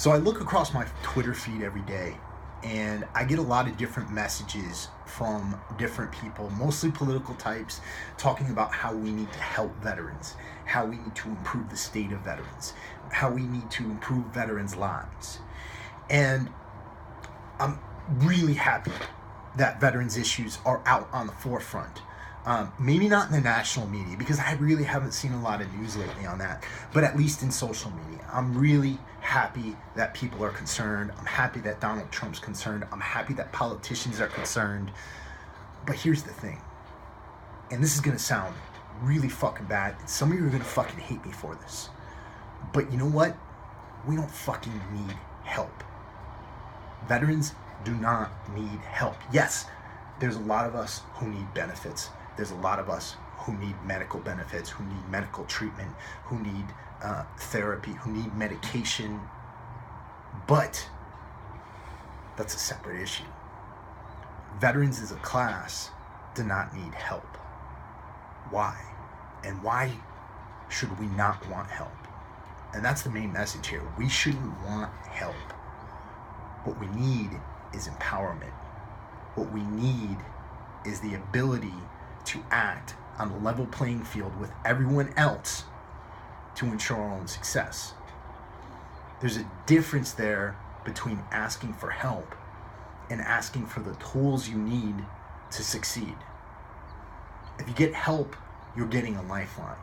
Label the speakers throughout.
Speaker 1: So I look across my Twitter feed every day, and I get a lot of different messages from different people, mostly political types, talking about how we need to help veterans, how we need to improve the state of veterans, how we need to improve veterans' lives. And I'm really happy that veterans issues are out on the forefront. Maybe not in the national media, because I really haven't seen a lot of news lately on that, but at least in social media. I'm really happy that people are concerned. I'm happy that Donald Trump's concerned. I'm happy that politicians are concerned. But here's the thing, and this is going to sound really fucking bad. Some of you are going to fucking hate me for this. But you know what? We don't fucking need help. Veterans do not need help. Yes, there's a lot of us who need benefits. There's a lot of us who need medical benefits, who need medical treatment, who need therapy, who need medication. But that's a separate issue. Veterans as a class do not need help. Why? And why should we not want help? And that's the main message here. We shouldn't want help. What we need is empowerment. What we need is the ability to act on a level playing field with everyone else to ensure our own success. There's a difference there between asking for help and asking for the tools you need to succeed. If you get help, you're getting a lifeline.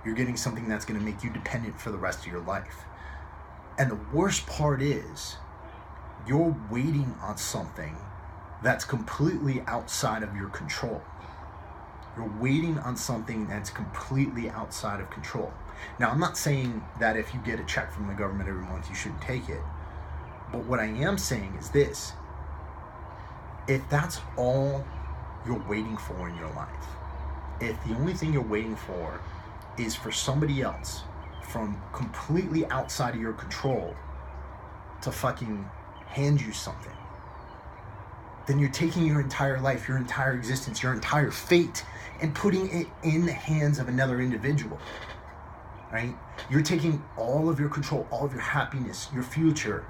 Speaker 1: You're getting something that's going to make you dependent for the rest of your life. And the worst part is, you're waiting on something that's completely outside of your control. You're waiting on something that's completely outside of control. Now, I'm not saying that if you get a check from the government every month, you shouldn't take it. But what I am saying is this: if that's all you're waiting for in your life, if the only thing you're waiting for is for somebody else from completely outside of your control to fucking hand you something, then you're taking your entire life, your entire existence, your entire fate, and putting it in the hands of another individual, right? You're taking all of your control, all of your happiness, your future,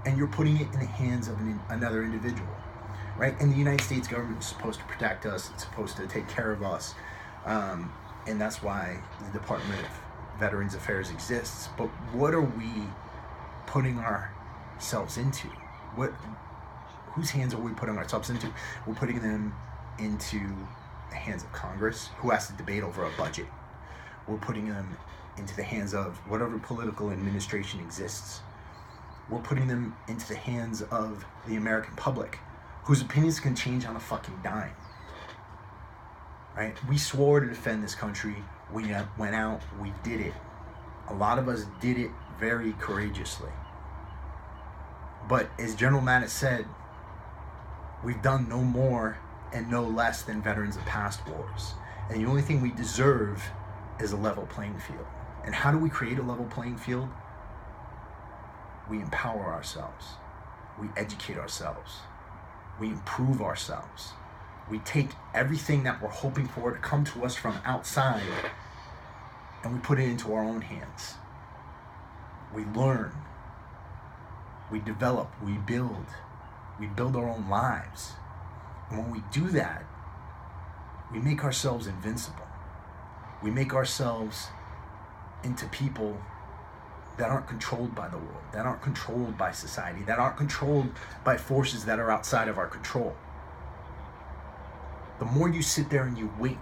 Speaker 1: and you're putting it in the hands of another individual, right? And the United States government is supposed to protect us. It's supposed to take care of us. And that's why the Department of Veterans Affairs exists. But what are we putting ourselves into? Whose hands are we putting ourselves into? We're putting them into the hands of Congress, who has to debate over a budget. We're putting them into the hands of whatever political administration exists. We're putting them into the hands of the American public, whose opinions can change on a fucking dime. Right? We swore to defend this country. We went out, we did it. A lot of us did it very courageously. But as General Mattis said, we've done no more and no less than veterans of past wars. And the only thing we deserve is a level playing field. And how do we create a level playing field? We empower ourselves. We educate ourselves. We improve ourselves. We take everything that we're hoping for to come to us from outside, and we put it into our own hands. We learn. We develop. We build. We build our own lives. And when we do that, we make ourselves invincible. We make ourselves into people that aren't controlled by the world, that aren't controlled by society, that aren't controlled by forces that are outside of our control. The more you sit there and you wait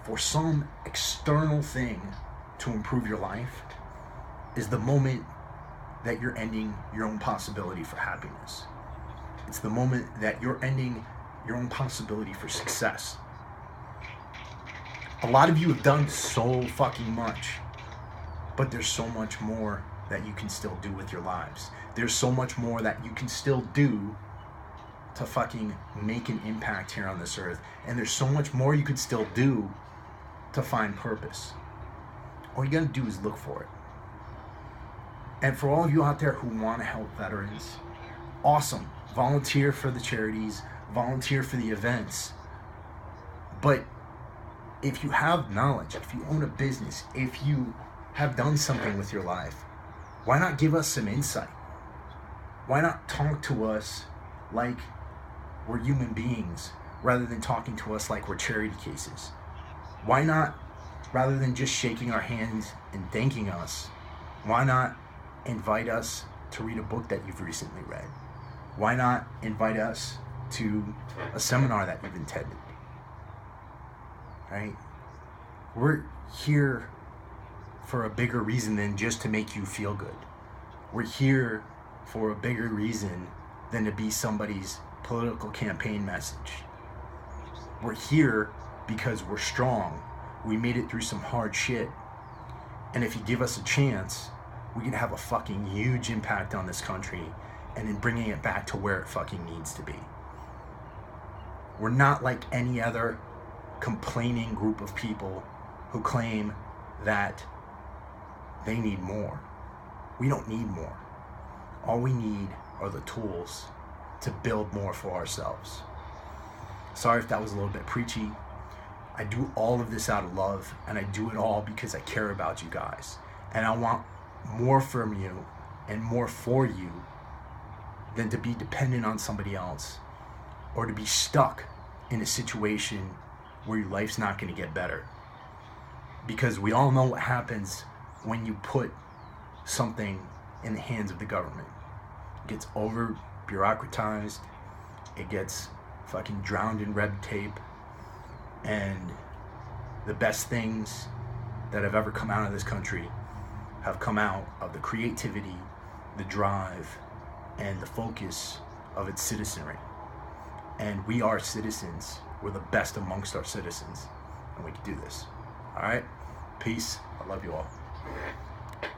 Speaker 1: for some external thing to improve your life, is the moment that you're ending your own possibility for happiness. It's the moment that you're ending your own possibility for success. A lot of you have done so fucking much, but there's so much more that you can still do with your lives. There's so much more that you can still do to fucking make an impact here on this earth. And there's so much more you could still do to find purpose. All you gotta do is look for it. And for all of you out there who want to help veterans, awesome. Volunteer for the charities, volunteer for the events. But if you have knowledge, if you own a business, if you have done something with your life, why not give us some insight? Why not talk to us like we're human beings rather than talking to us like we're charity cases? Why not, rather than just shaking our hands and thanking us, why not invite us to read a book that you've recently read? Why not invite us to a seminar that you've attended? Right? We're here for a bigger reason than just to make you feel good. We're here for a bigger reason than to be somebody's political campaign message. We're here because we're strong. We made it through some hard shit. And if you give us a chance, we can have a fucking huge impact on this country and in bringing it back to where it fucking needs to be. We're not like any other complaining group of people who claim that they need more. We don't need more. All we need are the tools to build more for ourselves. Sorry if that was a little bit preachy. I do all of this out of love, and I do it all because I care about you guys. And I want more from you and more for you than to be dependent on somebody else or to be stuck in a situation where your life's not going to get better. Because we all know what happens when you put something in the hands of the government. It gets over bureaucratized, it gets fucking drowned in red tape, and the best things that have ever come out of this country have come out of the creativity, the drive, and the focus of its citizenry. And we are citizens. We're the best amongst our citizens, and we can do this. All right? Peace. I love you all.